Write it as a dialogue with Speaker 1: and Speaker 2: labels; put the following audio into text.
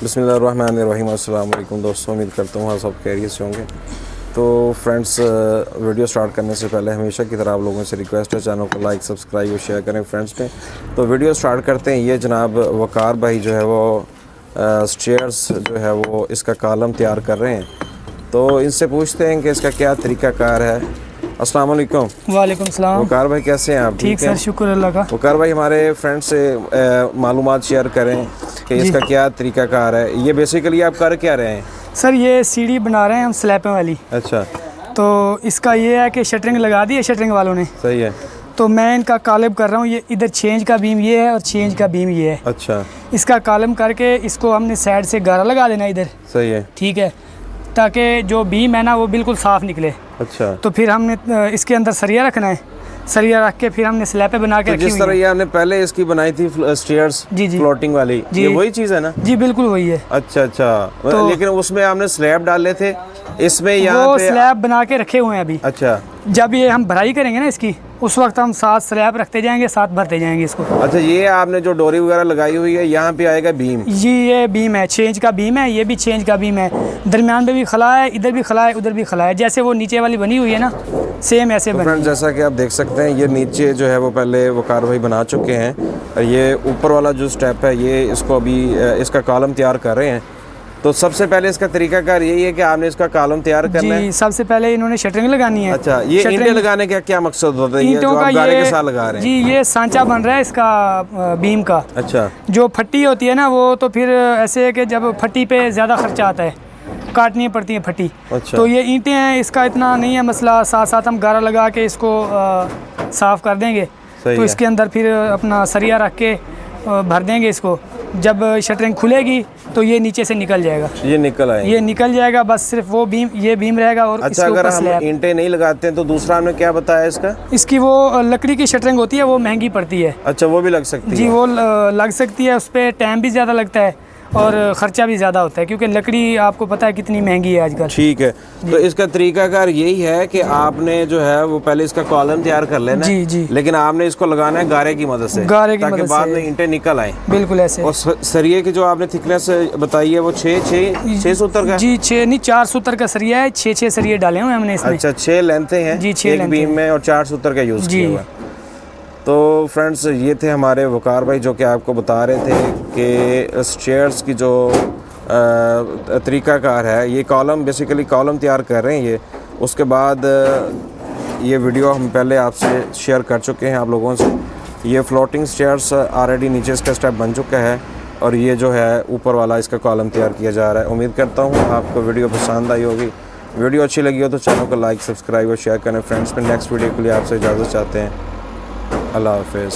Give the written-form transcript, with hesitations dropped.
Speaker 1: बिस्मिल्लाहिर्रहमानिर्रहीम। अस्सलाम वालेकुम दोस्तों, उम्मीद करता हूँ आप सब खैरियत से होंगे। तो फ्रेंड्स, वीडियो स्टार्ट करने से पहले हमेशा की तरह आप लोगों से रिक्वेस्ट है, चैनल को लाइक सब्सक्राइब और शेयर करें फ्रेंड्स में। तो वीडियो स्टार्ट करते हैं। ये जनाब वकार भाई जो है वो स्टेयर्स जो है वो इसका कॉलम तैयार कर रहे हैं, तो इनसे पूछते हैं कि इसका क्या तरीक़ाकार है। अस्सलाम वालेकुम।
Speaker 2: वालेकुम सलाम।
Speaker 1: वकार भाई कैसे हैं आप?
Speaker 2: ठीक सर, शुक्र अल्लाह का।
Speaker 1: वकार भाई हमारे फ्रेंड से मालूमात शेयर करें कि इसका क्या तरीक़ाकार है। ये बेसिकली आप कर क्या रहे हैं?
Speaker 2: सर ये सीढ़ी बना रहे हैं हम स्लैबों वाली।
Speaker 1: अच्छा।
Speaker 2: तो इसका ये है कि शटरिंग लगा दी है शटरिंग वालों ने।
Speaker 1: सही है।
Speaker 2: तो मैं इनका कॉलम कर रहा हूँ। ये इधर चेंज का बीम ये है और चेंज का बीम ये है।
Speaker 1: अच्छा।
Speaker 2: इसका कॉलम करके इसको हमने साइड से गारा लगा देना इधर।
Speaker 1: सही है।
Speaker 2: ठीक है, ताकि जो बीम है ना वो बिल्कुल साफ़ निकले।
Speaker 1: अच्छा।
Speaker 2: तो फिर हमने इसके अंदर सरिया रखना है। सरिया रख के फिर हमने स्लैबें बना के
Speaker 1: तो जिस तरह ये हमने पहले इसकी बनाई थी स्टेयर्स
Speaker 2: जी
Speaker 1: फ्लोटिंग वाली,
Speaker 2: जी,
Speaker 1: ये वही चीज़ है ना?
Speaker 2: जी बिल्कुल वही है।
Speaker 1: अच्छा अच्छा।
Speaker 2: तो
Speaker 1: लेकिन उसमें हमने स्लैब डाले थे, इसमें यहाँ
Speaker 2: वो
Speaker 1: पे
Speaker 2: स्लैब बना के रखे हुए हैं अभी।
Speaker 1: अच्छा।
Speaker 2: जब ये हम भराई करेंगे ना इसकी, उस वक्त हम 7 स्लैब रखते जाएंगे, 7 भरते जाएंगे इसको।
Speaker 1: अच्छा, ये आपने जो डोरी वगैरह लगाई हुई है, यहाँ पे आएगा बीम।
Speaker 2: जी ये बीम है, चेंज का बीम है। ये भी चेंज का बीम है। दरमियान में भी खला है, इधर भी खला है, उधर भी खला है। जैसे वो नीचे वाली बनी हुई है ना, सेम ऐसे बनी।
Speaker 1: फ्रेंड्स, जैसा कि आप देख सकते हैं, ये नीचे जो है वो पहले वकार भाई बना चुके हैं, और ये ऊपर वाला जो स्टेप है ये इसको अभी इसका कॉलम तैयार कर रहे हैं। तो सबसे पहले इसका तरीकाकार यही है कि आपने इसका कॉलम तैयार करना है।
Speaker 2: सबसे पहले इन्होंने शटरिंग लगानी है।
Speaker 1: अच्छा, ये ईंटें लगाने का क्या मकसद होता है?
Speaker 2: ईंटों का
Speaker 1: गारे के साथ लगा रहे हैं?
Speaker 2: जी ये सांचा बन रहा है इसका बीम का।
Speaker 1: अच्छा। जो
Speaker 2: फट्टी होती है ना, वो तो फिर ऐसे है कि जब फट्टी पे ज़्यादा खर्चा आता है, काटनी पड़ती है फट्टी।
Speaker 1: अच्छा।
Speaker 2: तो ये ईंटें हैं, इसका इतना नहीं है मसला। साथ साथ हम गारा लगा के इसको साफ़ कर देंगे। तो इसके अंदर फिर अपना सरिया रख के भर देंगे इसको। जब शटरिंग खुलेगी तो ये नीचे से निकल जाएगा। ये निकल जाएगा। बस सिर्फ वो बीम, ये बीम रहेगा। और
Speaker 1: अच्छा, अगर हम ईंटें नहीं लगाते हैं तो दूसरा हमने क्या बताया इसका?
Speaker 2: इसकी वो लकड़ी की शटरिंग होती है, वो महंगी पड़ती है।
Speaker 1: अच्छा, वो भी लग सकती है?
Speaker 2: जी वो लग सकती है। उस पर टाइम भी ज़्यादा लगता है और ख़र्चा भी ज़्यादा होता है, क्योंकि लकड़ी आपको पता है कितनी महंगी है आजकल।
Speaker 1: ठीक है। तो इसका तरीकाकार यही है कि आपने जो है वो पहले इसका कॉलम तैयार कर लेना है।
Speaker 2: जी।
Speaker 1: लेकिन आपने इसको लगाना है गारे की मदद से, ताकि बाद में ईंटें निकल आए।
Speaker 2: बिल्कुल ऐसे।
Speaker 1: और सरिये की जो आपने थिकनेस बताई है वो 6 सूत्र का?
Speaker 2: जी 6 नहीं, 4 सूत्र का सरिया है। 6 सरिये डाले हुए हमने इसमें।
Speaker 1: अच्छा, 6 लेंथें हैं जी, 6 बीम में, और 4 सूत्र का यूज़ किया हुआ। तो फ्रेंड्स, ये थे हमारे वकार भाई जो कि आपको बता रहे थे कि स्टेयर्स की जो तरीक़ाकार है, ये कॉलम बेसिकली कॉलम तैयार कर रहे हैं ये। उसके बाद ये वीडियो हम पहले आपसे शेयर कर चुके हैं आप लोगों से। ये फ्लोटिंग स्टेयर्स ऑलरेडी नीचे इसका स्टेप बन चुका है, और ये जो है ऊपर वाला इसका कॉलम तैयार किया जा रहा है। उम्मीद करता हूँ आपको वीडियो पसंद आई होगी। वीडियो अच्छी लगी हो तो चैनल को लाइक सब्सक्राइब और शेयर करें फ्रेंड्स में। नेक्स्ट वीडियो के लिए आपसे इजाज़त चाहते हैं। अल्लाह हाफ़िज़।